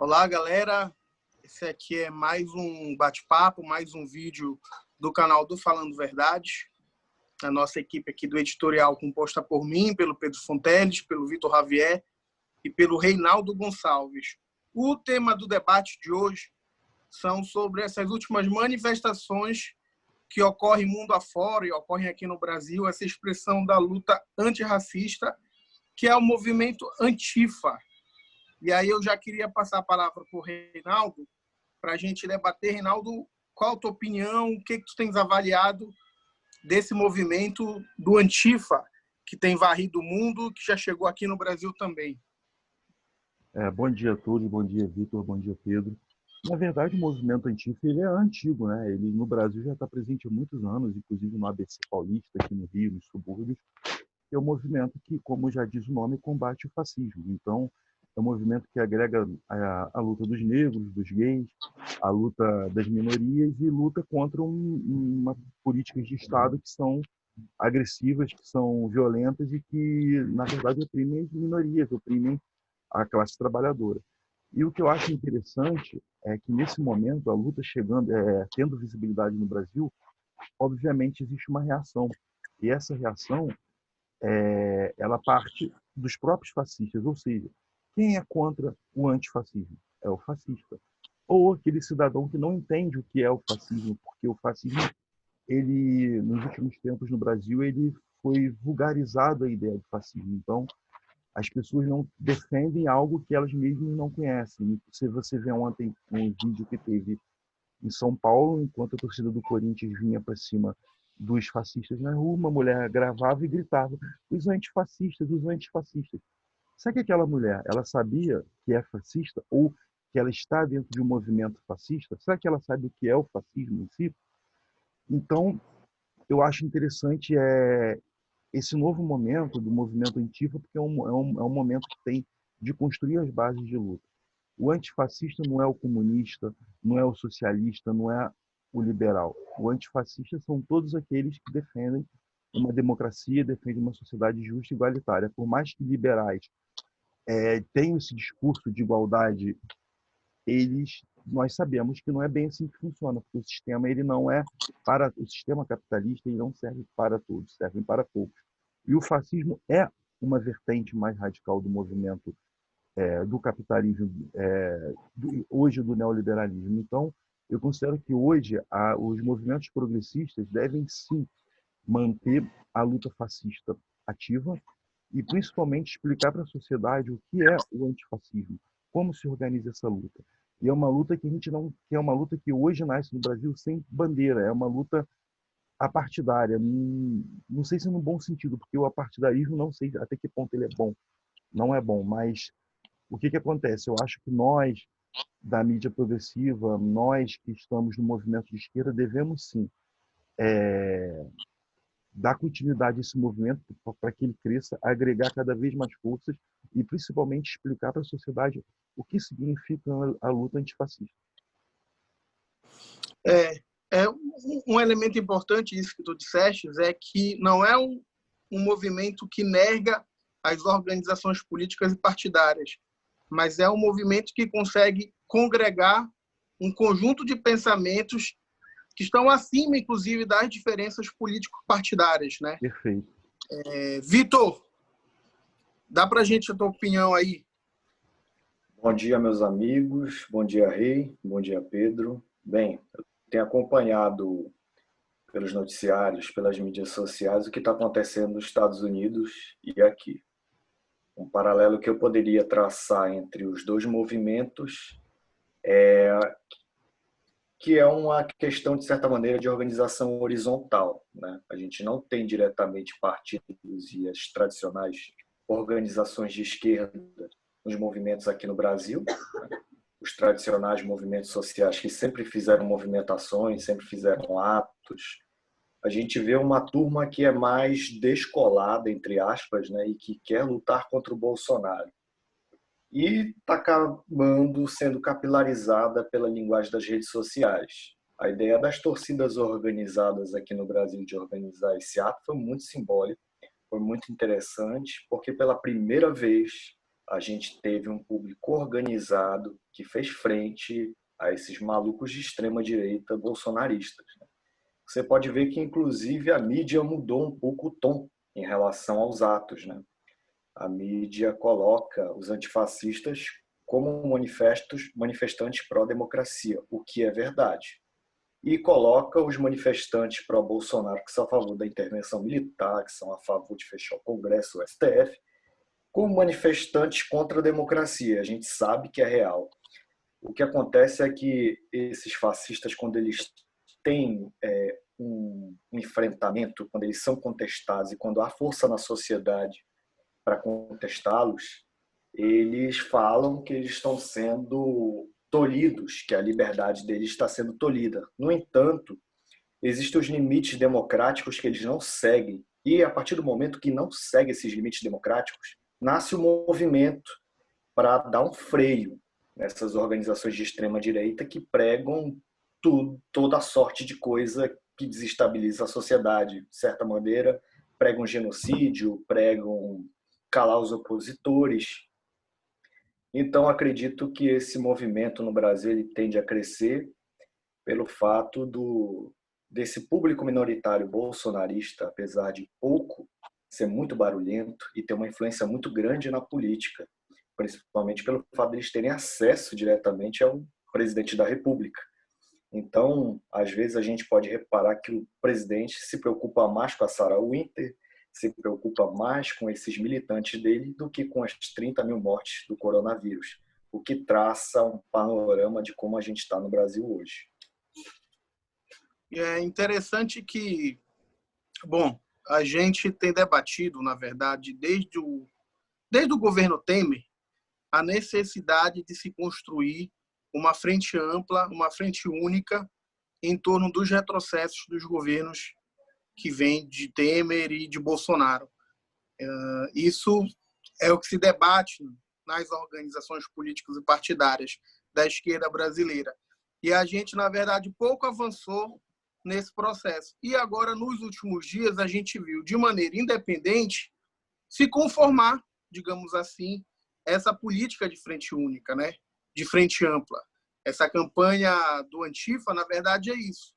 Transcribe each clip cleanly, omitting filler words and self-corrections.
Olá, galera. Esse aqui é mais um bate-papo, mais um vídeo do canal do Falando Verdade. A nossa equipe aqui do editorial composta por mim, pelo Pedro Fonteles, pelo Vitor Javier e pelo Reinaldo Gonçalves. O tema do debate de hoje são sobre essas últimas manifestações que ocorrem mundo afora e ocorrem aqui no Brasil, essa expressão da luta antirracista, que é o movimento Antifa. E aí eu já queria passar a palavra para o Reinaldo, para a gente debater. Reinaldo, qual a tua opinião, o que tu tens avaliado desse movimento do Antifa, que tem varrido o mundo, que já chegou aqui no Brasil também? Bom dia a todos, bom dia Vitor, bom dia Pedro. Na verdade, o movimento Antifa ele é antigo, né? Ele no Brasil já está presente há muitos anos, inclusive no ABC Paulista, aqui no Rio, nos subúrbios. É um movimento que, como já diz o nome, combate o fascismo. Então, é um movimento que agrega a luta dos negros, dos gays, a luta das minorias e luta contra uma políticas de Estado que são agressivas, que são violentas e que, na verdade, oprimem as minorias, oprimem a classe trabalhadora. E o que eu acho interessante é que, nesse momento, a luta chegando, tendo visibilidade no Brasil, obviamente existe uma reação. E essa reação ela parte dos próprios fascistas, ou seja, quem é contra o antifascismo? É o fascista. Ou aquele cidadão que não entende o que é o fascismo, porque o fascismo, ele, nos últimos tempos no Brasil, ele foi vulgarizado a ideia de fascismo. Então, as pessoas não defendem algo que elas mesmas não conhecem. Se você vê ontem um vídeo que teve em São Paulo, enquanto a torcida do Corinthians vinha para cima dos fascistas na rua, uma mulher gravava e gritava: os antifascistas, os antifascistas. Será que aquela mulher, ela sabia que é fascista ou que ela está dentro de um movimento fascista? Será que ela sabe o que é o fascismo em si? Então, eu acho interessante esse novo momento do movimento Antifa, porque é um momento que tem de construir as bases de luta. O antifascista não é o comunista, não é o socialista, não é o liberal. O antifascista são todos aqueles que defendem uma democracia, defendem uma sociedade justa e igualitária. Por mais que liberais tenham esse discurso de igualdade, nós sabemos que não é bem assim que funciona, porque o sistema ele não é para o sistema capitalista, ele não serve para todos, serve para poucos. E o fascismo é uma vertente mais radical do movimento do capitalismo, hoje do neoliberalismo. Então, eu considero que hoje os movimentos progressistas devem sim manter a luta fascista ativa e principalmente explicar para a sociedade o que é o antifascismo, como se organiza essa luta. E é uma luta que a gente não, que é uma luta que hoje nasce no Brasil sem bandeira, é uma luta apartidária, não sei se no bom sentido, porque o apartidarismo não sei até que ponto ele é bom, não é bom, mas o que acontece? Eu acho que nós, da mídia progressiva, nós que estamos no movimento de esquerda, devemos sim dar continuidade a esse movimento para que ele cresça, agregar cada vez mais forças e principalmente explicar para a sociedade o que significa a luta antifascista. Um elemento importante, isso que tu disseste, é que não é um movimento que nega as organizações políticas e partidárias, mas é um movimento que consegue congregar um conjunto de pensamentos que estão acima, inclusive, das diferenças político-partidárias, né? Perfeito. Vitor, dá para a gente a tua opinião aí? Bom dia, meus amigos. Bom dia, Rei. Bom dia, Pedro. Bem, eu tenho acompanhado pelos noticiários, pelas mídias sociais, o que está acontecendo nos Estados Unidos e aqui. Um paralelo que eu poderia traçar entre os dois movimentos que é uma questão, de certa maneira, de organização horizontal, né? A gente não tem diretamente partidos e as tradicionais organizações de esquerda nos movimentos aqui no Brasil, né? Os tradicionais movimentos sociais que sempre fizeram movimentações, sempre fizeram atos. A gente vê uma turma que é mais descolada, entre aspas, né? E que quer lutar contra o Bolsonaro. E está acabando sendo capilarizada pela linguagem das redes sociais. A ideia das torcidas organizadas aqui no Brasil de organizar esse ato foi muito simbólico, foi muito interessante, porque pela primeira vez a gente teve um público organizado que fez frente a esses malucos de extrema-direita bolsonaristas. Você pode ver que, inclusive, a mídia mudou um pouco o tom em relação aos atos. A mídia coloca os antifascistas como manifestantes pró-democracia, o que é verdade. E coloca os manifestantes pró-Bolsonaro, que são a favor da intervenção militar, que são a favor de fechar o Congresso, o STF, como manifestantes contra a democracia. A gente sabe que é real. O que acontece é que esses fascistas, quando eles têm um enfrentamento, quando eles são contestados e quando há força na sociedade para contestá-los, eles falam que eles estão sendo tolhidos, que a liberdade deles está sendo tolhida. No entanto, existem os limites democráticos que eles não seguem. E a partir do momento que não segue esses limites democráticos, nasce um movimento para dar um freio nessas organizações de extrema-direita que pregam toda a sorte de coisa que desestabiliza a sociedade. De certa maneira, pregam genocídio, pregam calar os opositores. Então, acredito que esse movimento no Brasil ele tende a crescer pelo fato desse público minoritário bolsonarista, apesar de pouco, ser muito barulhento e ter uma influência muito grande na política, principalmente pelo fato de eles terem acesso diretamente ao presidente da República. Então, às vezes a gente pode reparar que o presidente se preocupa mais com a Sarah Winter, se preocupa mais com esses militantes dele do que com as 30 mil mortes do coronavírus, o que traça um panorama de como a gente está no Brasil hoje. É interessante que, bom, a gente tem debatido, na verdade, desde o governo Temer, a necessidade de se construir uma frente ampla, uma frente única em torno dos retrocessos dos governos que vêm de Temer e de Bolsonaro. Isso é o que se debate nas organizações políticas e partidárias da esquerda brasileira. E a gente, na verdade, pouco avançou nesse processo. E agora, nos últimos dias, a gente viu, de maneira independente, se conformar, digamos assim, essa política de frente única, né? De frente ampla. Essa campanha do Antifa, na verdade, é isso.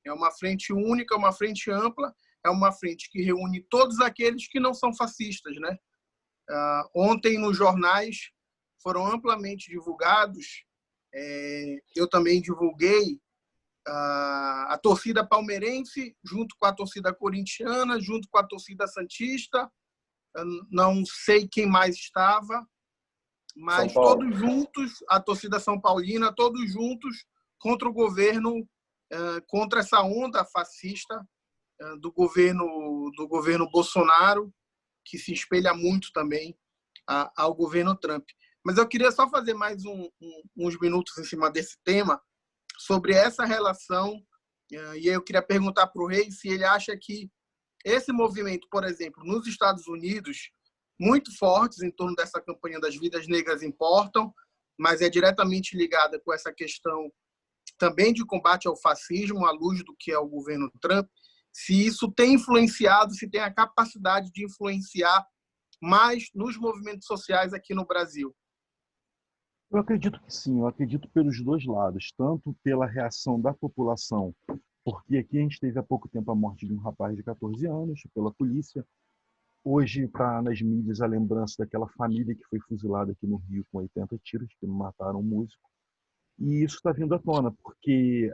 É uma frente única, uma frente ampla, é uma frente que reúne todos aqueles que não são fascistas, né? Ontem, nos jornais, foram amplamente divulgados, eu também divulguei, a torcida palmeirense, junto com a torcida corintiana, junto com a torcida santista, não sei quem mais estava, mas todos juntos, a torcida são paulina, todos juntos contra o governo, contra essa onda fascista do governo Bolsonaro, que se espelha muito também ao governo Trump. Mas eu queria só fazer mais uns minutos em cima desse tema, sobre essa relação, e aí eu queria perguntar para o Rei se ele acha que esse movimento, por exemplo, nos Estados Unidos, muito fortes em torno dessa campanha das vidas negras importam, mas é diretamente ligada com essa questão também de combate ao fascismo, à luz do que é o governo Trump, se isso tem influenciado, se tem a capacidade de influenciar mais nos movimentos sociais aqui no Brasil. Eu acredito que sim, eu acredito pelos dois lados, tanto pela reação da população, porque aqui a gente teve há pouco tempo a morte de um rapaz de 14 anos pela polícia. Hoje está nas mídias a lembrança daquela família que foi fuzilada aqui no Rio com 80 tiros, que mataram um músico. E isso está vindo à tona, porque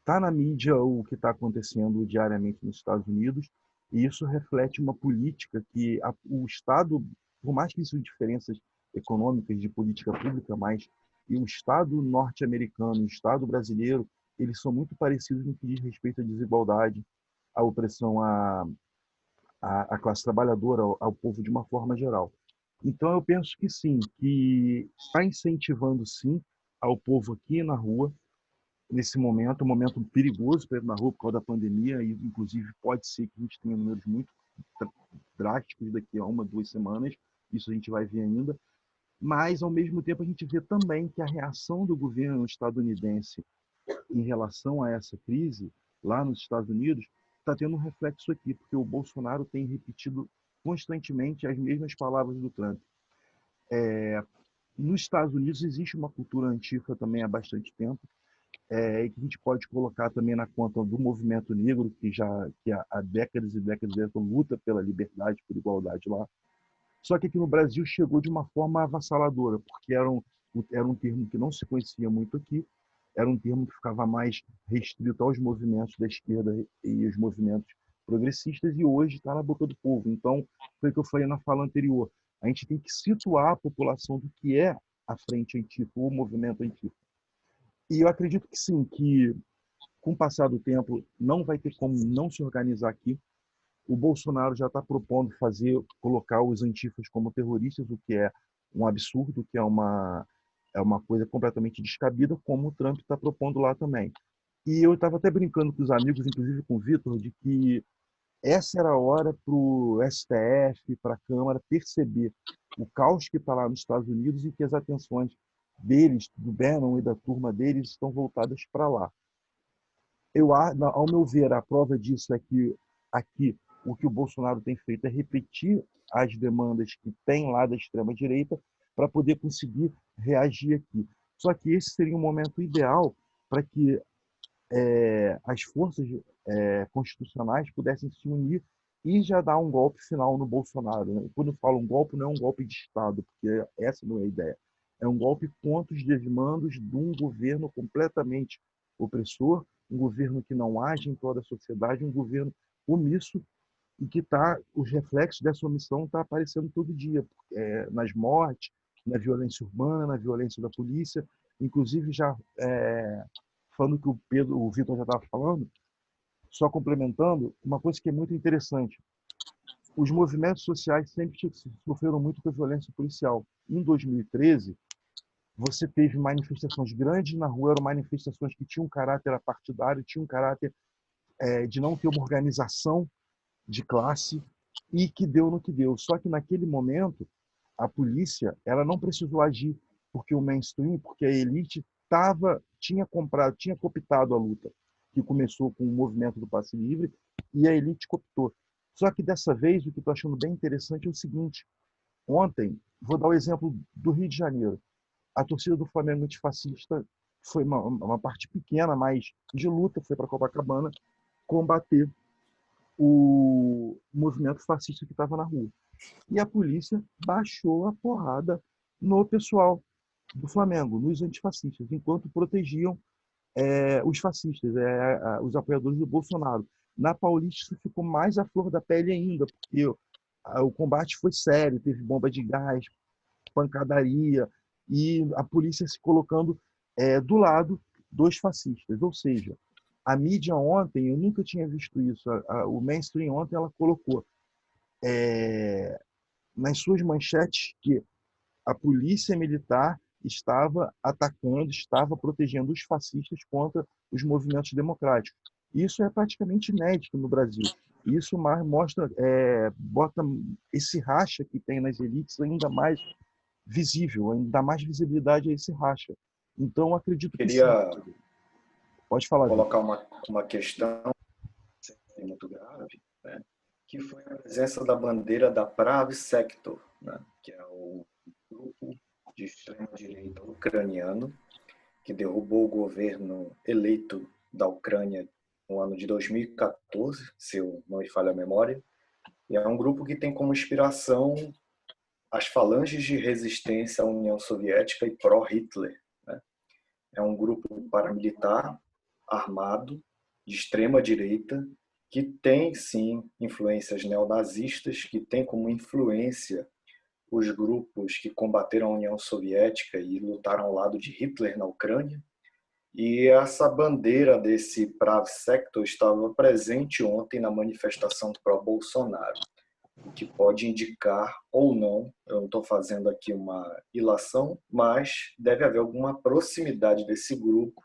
está na mídia o que está acontecendo diariamente nos Estados Unidos, e isso reflete uma política que o Estado, por mais que existam diferenças econômicas de política pública, mas e o Estado norte-americano e o Estado brasileiro, eles são muito parecidos no que diz respeito à desigualdade, à opressão à classe trabalhadora, ao povo de uma forma geral. Então, eu penso que sim, que está incentivando, sim, ao povo aqui na rua, nesse momento, um momento perigoso para ir na rua por causa da pandemia, e inclusive pode ser que a gente tenha números muito drásticos daqui a 1, 2 semanas, isso a gente vai ver ainda, mas, ao mesmo tempo, a gente vê também que a reação do governo estadunidense em relação a essa crise, lá nos Estados Unidos, está tendo um reflexo aqui, porque o Bolsonaro tem repetido constantemente as mesmas palavras do Trump. Nos Estados Unidos existe uma cultura antifa também há bastante tempo, e que a gente pode colocar também na conta do movimento negro, que há décadas e décadas luta pela liberdade, por igualdade lá. Só que aqui no Brasil chegou de uma forma avassaladora, porque era um termo que não se conhecia muito aqui, era um termo que ficava mais restrito aos movimentos da esquerda e os movimentos progressistas, e hoje está na boca do povo. Então, foi o que eu falei na fala anterior. A gente tem que situar a população do que é a frente antifa, o movimento antifa. E eu acredito que sim, que com o passar do tempo não vai ter como não se organizar aqui. O Bolsonaro já está propondo colocar os antifas como terroristas, o que é um absurdo, que é uma coisa completamente descabida, como o Trump está propondo lá também. E eu estava até brincando com os amigos, inclusive com o Vitor, de que essa era a hora para o STF, para a Câmara, perceber o caos que está lá nos Estados Unidos e que as atenções deles, do Bannon e da turma deles, estão voltadas para lá. Ao meu ver, a prova disso é que aqui o que o Bolsonaro tem feito é repetir as demandas que tem lá da extrema-direita para poder conseguir reagir aqui. Só que esse seria um momento ideal para que as forças constitucionais pudessem se unir e já dar um golpe final no Bolsonaro, né? Quando eu falo um golpe, não é um golpe de Estado, porque essa não é a ideia. É um golpe contra os desmandos de um governo completamente opressor, um governo que não age em toda a sociedade, um governo omisso e que os reflexos dessa omissão estão aparecendo todo dia, nas mortes, na violência urbana, na violência da polícia, inclusive já falando que o Vitor já estava falando, só complementando, uma coisa que é muito interessante, os movimentos sociais sempre sofreram muito com a violência policial. Em 2013, você teve manifestações grandes na rua, eram manifestações que tinham um caráter apartidário, tinham um caráter de não ter uma organização de classe e que deu no que deu. Só que naquele momento, a polícia ela não precisou agir porque o mainstream, porque a elite tinha comprado, tinha cooptado a luta, que começou com o movimento do passe livre e a elite cooptou. Só que dessa vez, o que eu estou achando bem interessante é o seguinte, ontem, vou dar o exemplo do Rio de Janeiro, a torcida do Flamengo antifascista foi uma parte pequena, mas de luta, foi para Copacabana combater o movimento fascista que estava na rua. E a polícia baixou a porrada no pessoal do Flamengo, nos antifascistas, enquanto protegiam os fascistas, os apoiadores do Bolsonaro. Na Paulista isso ficou mais à flor da pele ainda, porque o combate foi sério, teve bomba de gás, pancadaria, e a polícia se colocando do lado dos fascistas. Ou seja, a mídia ontem, eu nunca tinha visto isso, o mainstream ontem ela colocou nas suas manchetes que a polícia militar estava atacando, estava protegendo os fascistas contra os movimentos democráticos. Isso é praticamente inédito no Brasil. Isso mostra, bota esse racha que tem nas elites ainda mais visível, ainda mais visibilidade a esse racha. Então, acredito que sim. Pode falar. Colocar uma questão muito grave, né? Que foi a presença da bandeira da Pravi Sector, né? Que é o grupo de extrema-direita ucraniano que derrubou o governo eleito da Ucrânia no ano de 2014, se eu não me falha a memória. E é um grupo que tem como inspiração as falanges de resistência à União Soviética e pró-Hitler, né? É um grupo paramilitar armado de extrema direita que tem sim influências neonazistas, que tem como influência os grupos que combateram a União Soviética e lutaram ao lado de Hitler na Ucrânia. E essa bandeira desse Prav Sector estava presente ontem na manifestação pró-Bolsonaro, o que pode indicar ou não, eu não estou fazendo aqui uma ilação, mas deve haver alguma proximidade desse grupo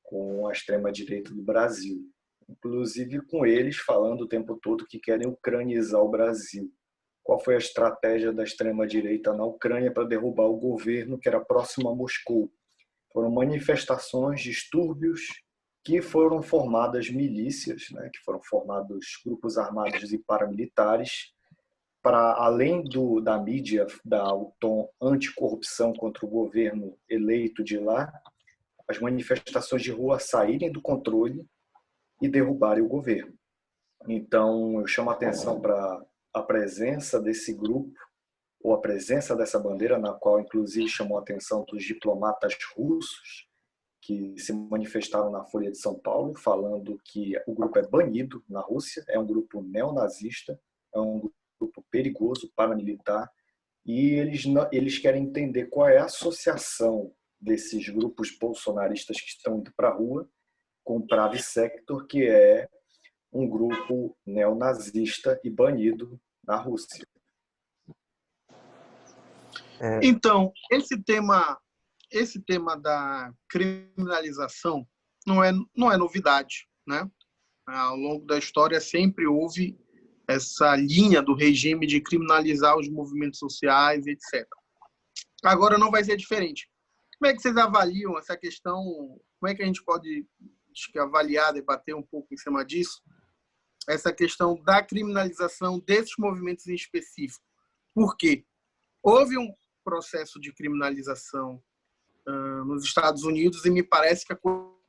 com a extrema-direita do Brasil, inclusive com eles falando o tempo todo que querem ucranizar o Brasil. Qual foi a estratégia da extrema-direita na Ucrânia para derrubar o governo que era próximo a Moscou? Foram manifestações, distúrbios, que foram formadas milícias, né, que foram formados grupos armados e paramilitares para além da mídia dar o tom anticorrupção contra o governo eleito de lá, as manifestações de rua saírem do controle e derrubarem o governo. Então, eu chamo a atenção para a presença desse grupo, ou a presença dessa bandeira, na qual, inclusive, chamou a atenção dos diplomatas russos, que se manifestaram na Folha de São Paulo, falando que o grupo é banido na Rússia, é um grupo neonazista, é um grupo perigoso, paramilitar, e eles querem entender qual é a associação desses grupos bolsonaristas que estão indo para a rua com o Pravi Sector, que é um grupo neonazista e banido na Rússia. Então, esse tema da criminalização não é novidade, né? Ao longo da história sempre houve essa linha do regime de criminalizar os movimentos sociais, etc. Agora não vai ser diferente. Como é que vocês avaliam essa questão? Como é que a gente pode avaliar, debater um pouco em cima disso? Essa questão da criminalização desses movimentos em específico. Por quê? Houve um processo de criminalização nos Estados Unidos e me parece que a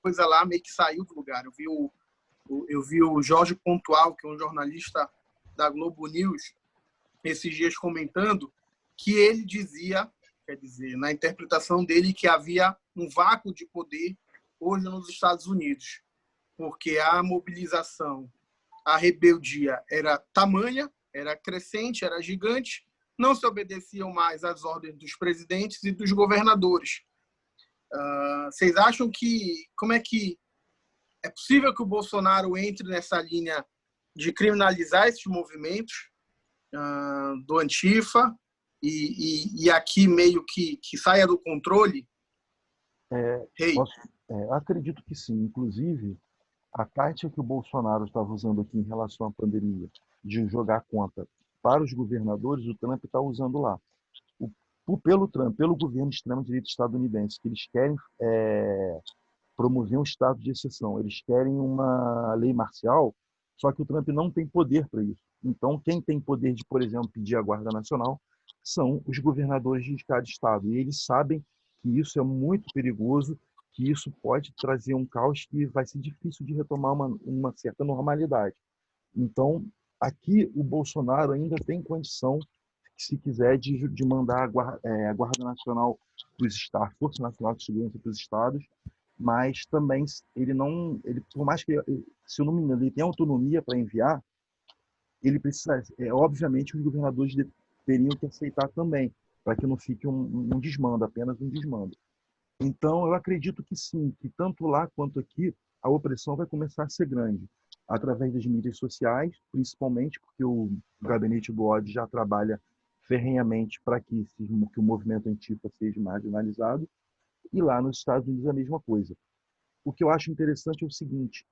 coisa lá meio que saiu do lugar. Eu vi o Jorge Pontual, que é um jornalista da Globo News, esses dias comentando que ele dizia, quer dizer, na interpretação dele, que havia um vácuo de poder hoje nos Estados Unidos, porque a mobilização, a rebeldia era tamanha, era crescente, era gigante, não se obedeciam mais às ordens dos presidentes e dos governadores. Vocês acham como é que é possível que o Bolsonaro entre nessa linha de criminalizar esses movimentos do Antifa e aqui meio que saia do controle? Acredito que sim. Inclusive, a tática que o Bolsonaro estava usando aqui em relação à pandemia, de jogar conta para os governadores, o Trump está usando lá. Pelo Trump, pelo governo extremo-direita estadunidense, que eles querem promover um estado de exceção, eles querem uma lei marcial, só que o Trump não tem poder para isso. Então, quem tem poder de, por exemplo, pedir a Guarda Nacional são os governadores de cada estado. E eles sabem que isso é muito perigoso, que isso pode trazer um caos que vai ser difícil de retomar uma certa normalidade. Então, aqui o Bolsonaro ainda tem condição, se quiser, de mandar a Guarda Nacional para os estados, Força Nacional de Segurança para os estados, mas também por mais que, se eu não me engano, ele tem autonomia para enviar, ele precisa, obviamente, os governadores teriam que aceitar também, para que não fique um desmando, apenas um desmando. Então, eu acredito que sim, que tanto lá quanto aqui, a opressão vai começar a ser grande, através das mídias sociais, principalmente porque o gabinete do ódio já trabalha ferrenhamente para que o movimento Antifa seja marginalizado, e lá nos Estados Unidos a mesma coisa. O que eu acho interessante é o seguinte: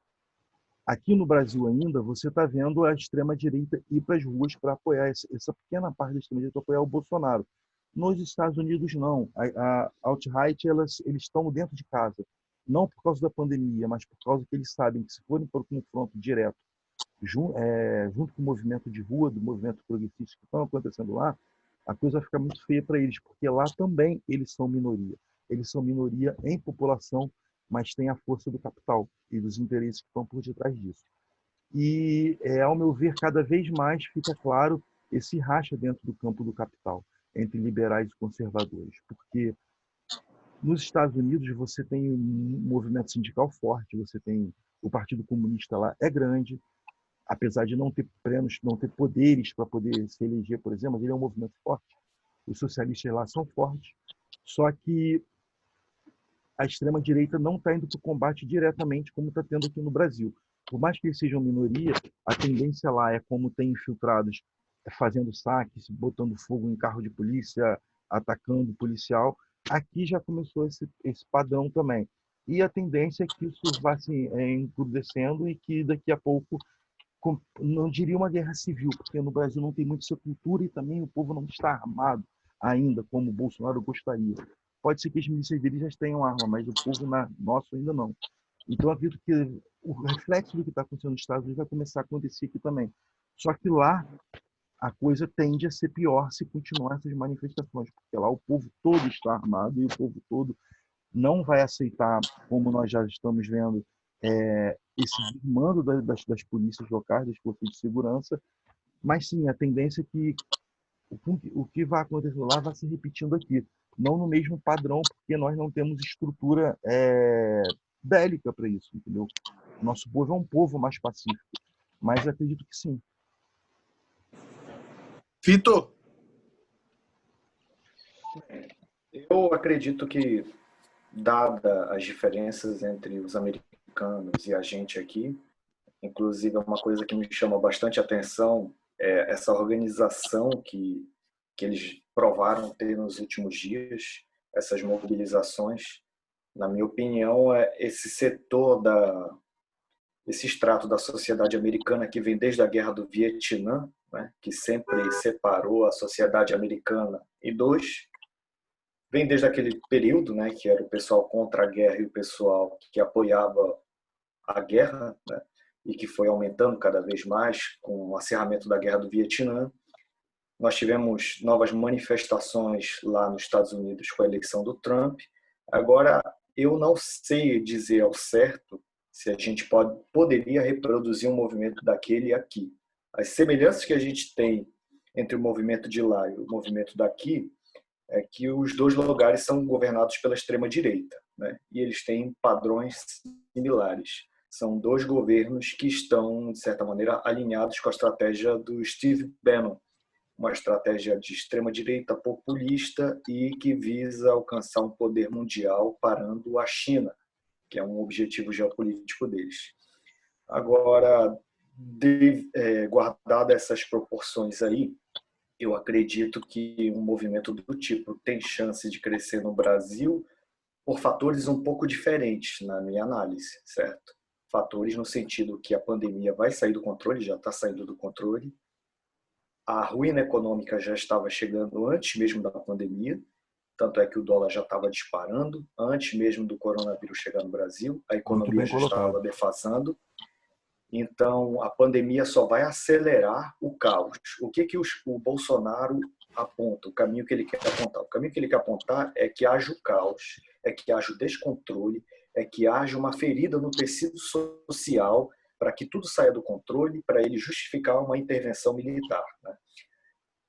aqui no Brasil ainda, você está vendo a extrema-direita ir para as ruas para apoiar essa pequena parte da extrema-direita, para apoiar o Bolsonaro. Nos Estados Unidos, não. A alt-right, eles estão dentro de casa. Não por causa da pandemia, mas por causa que eles sabem que se forem para o confronto direto, junto com o movimento de rua, do movimento progressista que estão acontecendo lá, a coisa fica muito feia para eles, porque lá também eles são minoria. Eles são minoria em população, mas têm a força do capital e dos interesses que estão por detrás disso. E, ao meu ver, cada vez mais fica claro esse racha dentro do campo do capital, entre liberais e conservadores, porque nos Estados Unidos você tem um movimento sindical forte, você tem o Partido Comunista lá é grande, apesar de não ter prêmios, não ter poderes para poder se eleger, por exemplo, mas ele é um movimento forte. Os socialistas lá são fortes, só que a extrema-direita não está indo para o combate diretamente como está tendo aqui no Brasil. Por mais que eles sejam minoria, a tendência lá é como tem infiltrados fazendo saques, botando fogo em carro de polícia, atacando policial. Aqui já começou esse padrão também. E a tendência é que isso vá se encrudescendo e que daqui a pouco, não diria uma guerra civil, porque no Brasil não tem muita essa cultura e também o povo não está armado ainda, como o Bolsonaro gostaria. Pode ser que as milícias dele já tenham arma, mas o povo nosso ainda não. Então, eu acredito que o reflexo do que está acontecendo nos Estados Unidos vai começar a acontecer aqui também. Só que lá, a coisa tende a ser pior se continuar essas manifestações, porque lá o povo todo está armado e o povo todo não vai aceitar, como nós já estamos vendo, esse desmando das polícias locais, das forças de segurança, mas sim, a tendência é que o que vai acontecer lá vai se repetindo aqui, não no mesmo padrão, porque nós não temos estrutura bélica para isso, entendeu? Nosso povo é um povo mais pacífico, mas acredito que sim. Vitor? Eu acredito que, dada as diferenças entre os americanos e a gente aqui, inclusive uma coisa que me chama bastante atenção é essa organização que eles provaram ter nos últimos dias, essas mobilizações. Na minha opinião, esse setor esse extrato da sociedade americana que vem desde a Guerra do Vietnã, né, que sempre separou a sociedade americana em dois, vem desde aquele período, né, que era o pessoal contra a guerra e o pessoal que apoiava a guerra, né, e que foi aumentando cada vez mais com o acirramento da Guerra do Vietnã. Nós tivemos novas manifestações lá nos Estados Unidos com a eleição do Trump. Agora, eu não sei dizer ao certo se a gente poderia reproduzir um movimento daquele aqui. As semelhanças que a gente tem entre o movimento de lá e o movimento daqui é que os dois lugares são governados pela extrema-direita, né? E eles têm padrões similares. São dois governos que estão, de certa maneira, alinhados com a estratégia do Steve Bannon, uma estratégia de extrema-direita populista e que visa alcançar um poder mundial parando a China, que é um objetivo geopolítico deles. Agora, guardado essas proporções aí, eu acredito que um movimento do tipo tem chance de crescer no Brasil por fatores um pouco diferentes, na minha análise, certo? Fatores no sentido que a pandemia vai sair do controle, já está saindo do controle, a ruína econômica já estava chegando antes mesmo da pandemia, tanto é que o dólar já estava disparando, antes mesmo do coronavírus chegar no Brasil, a economia já estava defasando. Então, a pandemia só vai acelerar o caos. O que o Bolsonaro aponta, o caminho que ele quer apontar? O caminho que ele quer apontar é que haja o caos, é que haja o descontrole, é que haja uma ferida no tecido social para que tudo saia do controle, para ele justificar uma intervenção militar, né?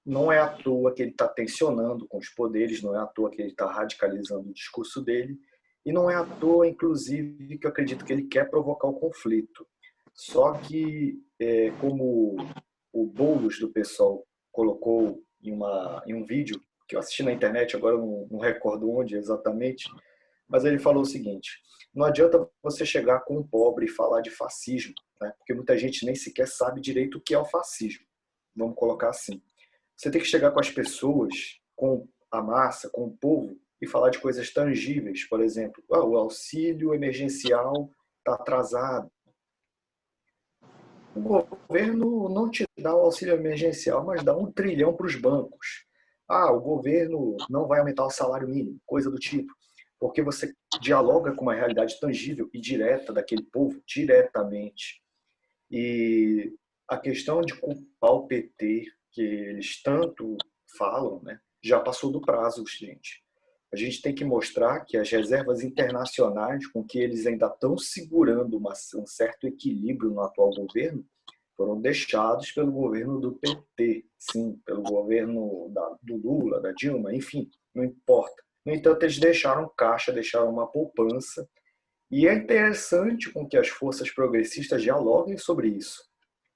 Não é à toa que ele está tensionando com os poderes, não é à toa que ele está radicalizando o discurso dele, e não é à toa, inclusive, que eu acredito que ele quer provocar o conflito. Só que, como o Boulos do PSOL colocou em um vídeo que eu assisti na internet, agora eu não recordo onde exatamente, mas ele falou o seguinte: não adianta você chegar com um pobre e falar de fascismo, né? Porque muita gente nem sequer sabe direito o que é o fascismo. Vamos colocar assim. Você tem que chegar com as pessoas, com a massa, com o povo, e falar de coisas tangíveis. Por exemplo, o auxílio emergencial está atrasado. O governo não te dá o auxílio emergencial, mas dá 1 trilhão para os bancos. O governo não vai aumentar o salário mínimo, coisa do tipo. Porque você dialoga com uma realidade tangível e direta daquele povo, diretamente. E a questão de culpar o PT, que eles tanto falam, né, já passou do prazo, gente. A gente tem que mostrar que as reservas internacionais com que eles ainda estão segurando um certo equilíbrio no atual governo foram deixados pelo governo do PT, sim, pelo governo do Lula, da Dilma, enfim, não importa. No entanto, eles deixaram caixa, deixaram uma poupança, e é interessante com que as forças progressistas dialoguem sobre isso,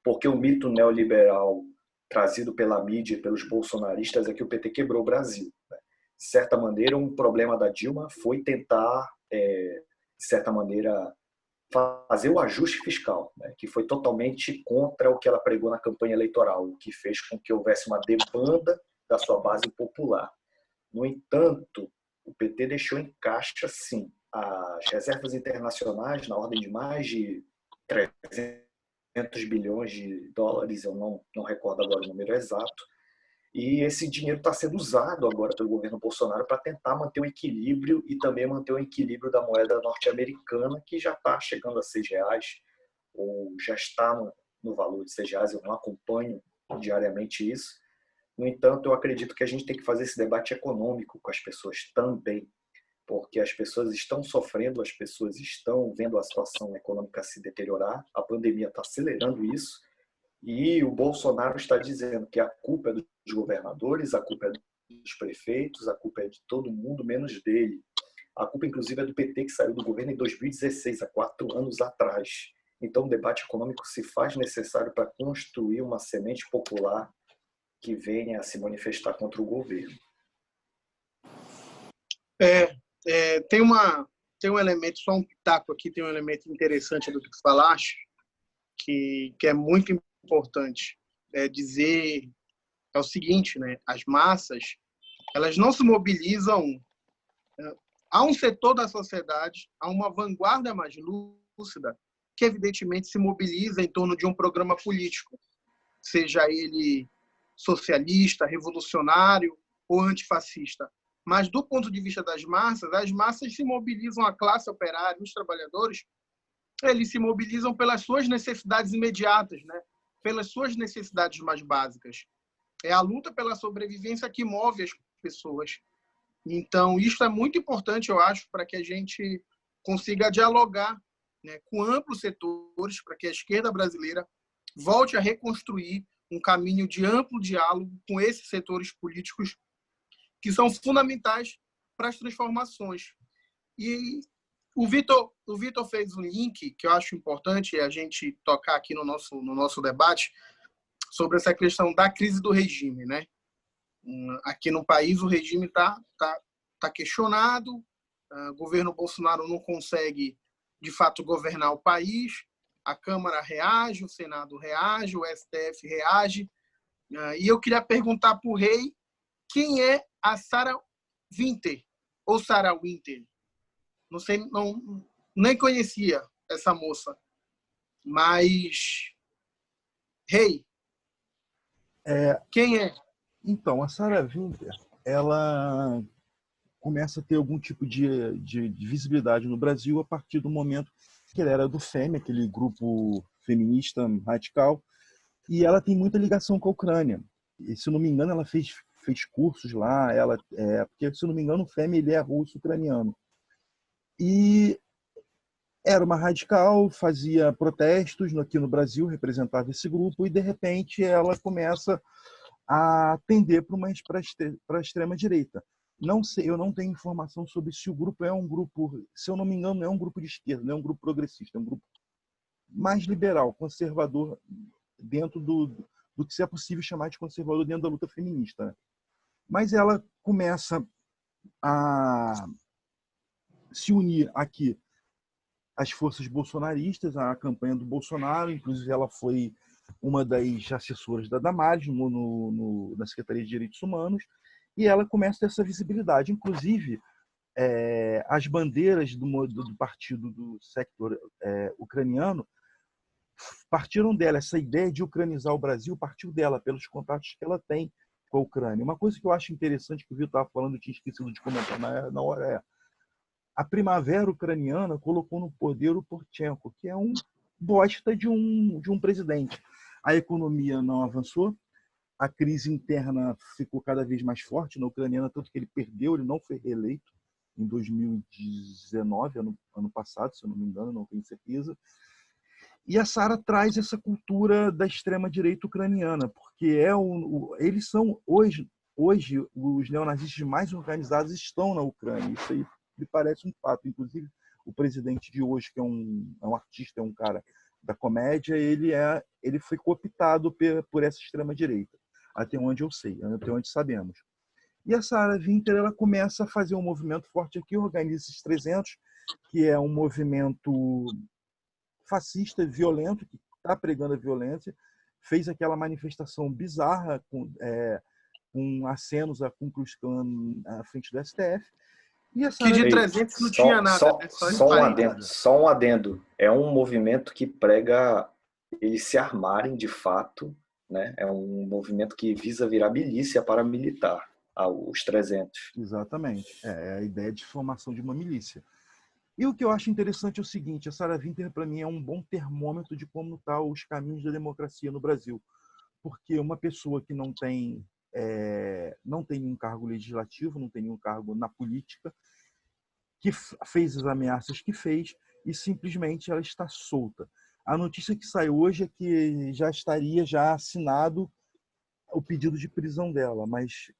porque o mito neoliberal trazido pela mídia e pelos bolsonaristas é que o PT quebrou o Brasil, né? De certa maneira, um problema da Dilma foi tentar, de certa maneira, fazer o ajuste fiscal, né? Que foi totalmente contra o que ela pregou na campanha eleitoral, o que fez com que houvesse uma demanda da sua base popular. No entanto, o PT deixou em caixa, sim, as reservas internacionais na ordem de mais de 300 bilhões de dólares, eu não recordo agora o número exato, e esse dinheiro está sendo usado agora pelo governo Bolsonaro para tentar manter o equilíbrio e também manter o equilíbrio da moeda norte-americana, que já está chegando a R$ 6, ou já está no valor de R$ 6, eu não acompanho diariamente isso. No entanto, eu acredito que a gente tem que fazer esse debate econômico com as pessoas também, porque as pessoas estão sofrendo, as pessoas estão vendo a situação econômica se deteriorar, a pandemia está acelerando isso, e o Bolsonaro está dizendo que a culpa é dos governadores, a culpa é dos prefeitos, a culpa é de todo mundo, menos dele. A culpa, inclusive, é do PT, que saiu do governo em 2016, há 4 anos atrás. Então, o debate econômico se faz necessário para construir uma semente popular que venha a se manifestar contra o governo. Tem um elemento, só um pitaco aqui, tem um elemento interessante do que tu falaste, que é muito importante dizer, é o seguinte, né? As massas, elas não se mobilizam. Há um setor da sociedade, há uma vanguarda mais lúcida, que evidentemente se mobiliza em torno de um programa político, seja ele socialista, revolucionário ou antifascista. Mas, do ponto de vista das massas, as massas se mobilizam, a classe operária, os trabalhadores, eles se mobilizam pelas suas necessidades imediatas, né? Pelas suas necessidades mais básicas. É a luta pela sobrevivência que move as pessoas. Então, isso é muito importante, eu acho, para que a gente consiga dialogar, né, com amplos setores, para que a esquerda brasileira volte a reconstruir um caminho de amplo diálogo com esses setores políticos que são fundamentais para as transformações. E o Vitor fez um link que eu acho importante a gente tocar aqui no nosso debate sobre essa questão da crise do regime, né? Aqui no país o regime está questionado, o governo Bolsonaro não consegue, de fato, governar o país, a Câmara reage, o Senado reage, o STF reage, e eu queria perguntar para o Rei quem é a Sarah Winter, ou Sarah Winter. Não sei, nem conhecia essa moça, mas Rei, quem é? Então, a Sarah Winter, ela começa a ter algum tipo de visibilidade no Brasil a partir do momento que ela era do FEM, aquele grupo feminista radical, e ela tem muita ligação com a Ucrânia. E, se não me engano, ela fez cursos lá, porque, se não me engano, o FEM ele é russo-ucraniano. E era uma radical, fazia protestos aqui no Brasil, representava esse grupo, e, de repente, ela começa a tender para a extrema-direita. Não sei, eu não tenho informação sobre se o grupo é um grupo, se eu não me engano, não é um grupo de esquerda, não é um grupo progressista, é um grupo mais liberal, conservador, dentro do que se é possível chamar de conservador dentro da luta feminista, né? Mas ela começa a se unir aqui às forças bolsonaristas, à campanha do Bolsonaro, inclusive ela foi uma das assessoras da Damares na Secretaria de Direitos Humanos, e ela começa a ter essa visibilidade. Inclusive, as bandeiras do partido do sector ucraniano partiram dela. Essa ideia de ucranizar o Brasil partiu dela, pelos contatos que ela tem com a Ucrânia. Uma coisa que eu acho interessante, que o Vitor estava falando, eu tinha esquecido de comentar na hora, a primavera ucraniana colocou no poder o Poroshenko, que é um bosta de um presidente. A economia não avançou, a crise interna ficou cada vez mais forte na ucraniana, tanto que ele perdeu, ele não foi reeleito em 2019, ano passado, se eu não me engano, não tenho certeza. E a Sarah traz essa cultura da extrema-direita ucraniana, porque eles são, hoje, os neonazistas mais organizados estão na Ucrânia. Isso aí me parece um fato. Inclusive, o presidente de hoje, que é um artista, é um cara da comédia, ele foi cooptado por essa extrema-direita, até onde eu sei, até onde sabemos. E a Sarah Winter, ela começa a fazer um movimento forte aqui, organiza esses 300, que é um movimento fascista, violento, que está pregando a violência, fez aquela manifestação bizarra com acenos a Ku Klux Klan à frente do STF. E a Que de 300 não tinha nada, né? Só um adendo. É um movimento que prega eles se armarem de fato, né? É um movimento que visa virar milícia paramilitar, os 300. Exatamente. É a ideia de formação de uma milícia. E o que eu acho interessante é o seguinte: a Sarah Winter, para mim, é um bom termômetro de como estão os caminhos da democracia no Brasil. porque uma pessoa que não tem nenhum cargo legislativo, não tem nenhum cargo na política, que fez as ameaças que fez e simplesmente ela está solta. A notícia que saiu hoje é que já estaria assinado o pedido de prisão dela, mas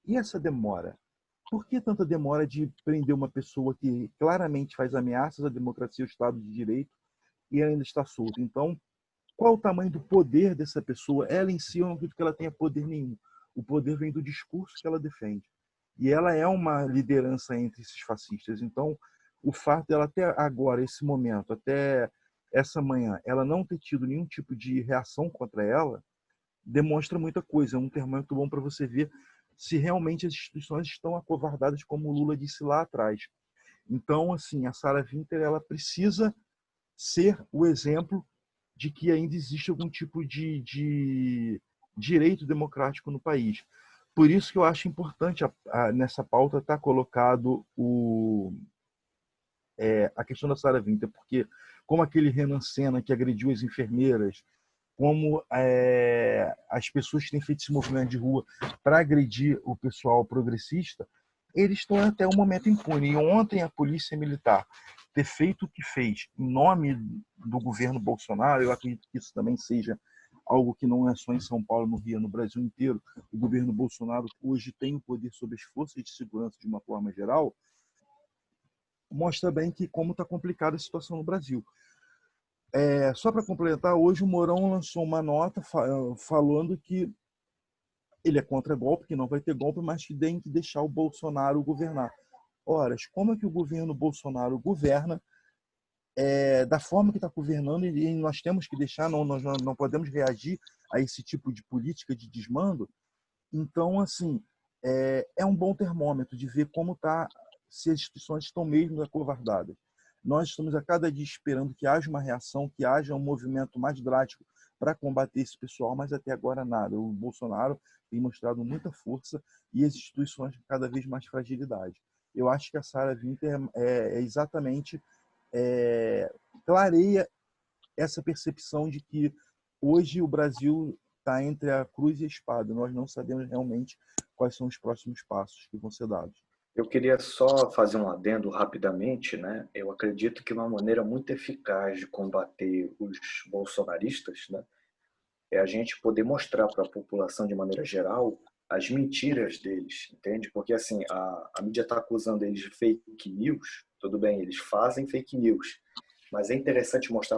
e essa demora? Por que tanta demora de prender uma pessoa que claramente faz ameaças à democracia e ao Estado de Direito e ainda está solta? Então, qual o tamanho do poder dessa pessoa? Ela em si, eu não acredito que ela tenha poder nenhum. O poder vem do discurso que ela defende. E ela é uma liderança entre esses fascistas. Então, o fato dela até agora, esse momento, até essa manhã, ela não ter tido nenhum tipo de reação contra ela, demonstra muita coisa. É um termômetro bom para você ver se realmente as instituições estão acovardadas, como o Lula disse lá atrás. Então, assim, a Sarah Winter, ela precisa ser o exemplo de que ainda existe algum tipo de direito democrático no país. Por isso que eu acho importante nessa pauta estar colocado a questão da Sarah Winter, porque como aquele Renan Senna que agrediu as enfermeiras, como as pessoas que têm feito esse movimento de rua para agredir o pessoal progressista, eles estão até o momento impune. E ontem a polícia militar ter feito o que fez em nome do governo Bolsonaro, eu acredito que isso também seja algo que não é só em São Paulo, no Rio, no Brasil inteiro. O governo Bolsonaro hoje tem o poder sobre as forças de segurança de uma forma geral, mostra bem que como está complicada a situação no Brasil. Só para complementar, hoje o Mourão lançou uma nota falando que ele é contra golpe, que não vai ter golpe, mas que tem que deixar o Bolsonaro governar. Ora, como é que o governo Bolsonaro governa da forma que está governando e nós temos que deixar, nós não podemos reagir a esse tipo de política de desmando? Então, assim, é um bom termômetro de ver como está, se as instituições estão mesmo acovardadas. Nós estamos a cada dia esperando que haja uma reação, que haja um movimento mais drástico para combater esse pessoal, mas até agora nada. O Bolsonaro tem mostrado muita força e as instituições cada vez mais fragilidade. Eu acho que a Sarah Winter exatamente clareia essa percepção de que hoje o Brasil está entre a cruz e a espada. Nós não sabemos realmente quais são os próximos passos que vão ser dados. Eu queria só fazer um adendo rapidamente, né? Eu acredito que uma maneira muito eficaz de combater os bolsonaristas, né, é a gente poder mostrar para a população de maneira geral as mentiras deles, entende? Porque assim, a mídia está acusando eles de fake news, tudo bem, eles fazem fake news, mas é interessante mostrar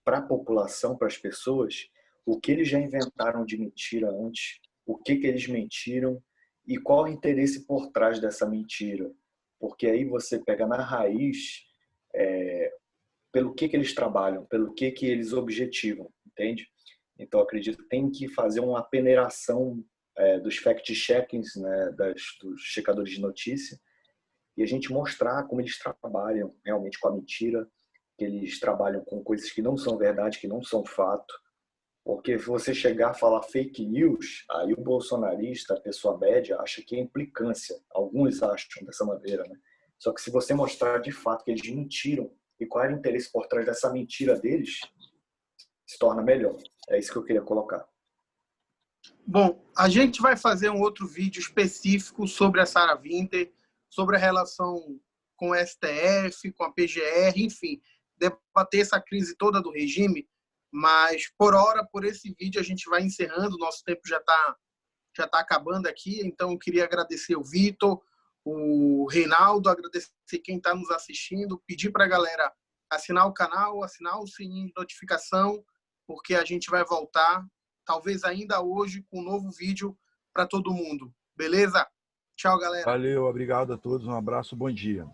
para a população, para as pessoas, o que eles já inventaram de mentira antes, o que eles mentiram e qual o interesse por trás dessa mentira. Porque aí você pega na raiz pelo que eles trabalham, pelo que eles objetivam, entende? Então, acredito que tem que fazer uma peneiração dos fact-checkings, né, dos checadores de notícia, e a gente mostrar como eles trabalham realmente com a mentira, que eles trabalham com coisas que não são verdade, que não são fato. Porque se você chegar a falar fake news, aí o bolsonarista, a pessoa média, acha que é implicância. Alguns acham dessa maneira, né? Só que se você mostrar de fato que eles mentiram e qual era o interesse por trás dessa mentira deles, se torna melhor. É isso que eu queria colocar. Bom, a gente vai fazer um outro vídeo específico sobre a Sarah Winter, sobre a relação com o STF, com a PGR, enfim, debater essa crise toda do regime, mas por hora, por esse vídeo, a gente vai encerrando, nosso tempo já tá acabando aqui, então eu queria agradecer o Vitor, o Reinaldo, agradecer quem está nos assistindo, pedir para a galera assinar o canal, assinar o sininho de notificação, porque a gente vai voltar, talvez ainda hoje, com um novo vídeo para todo mundo. Beleza? Tchau, galera. Valeu, obrigado a todos, um abraço, bom dia.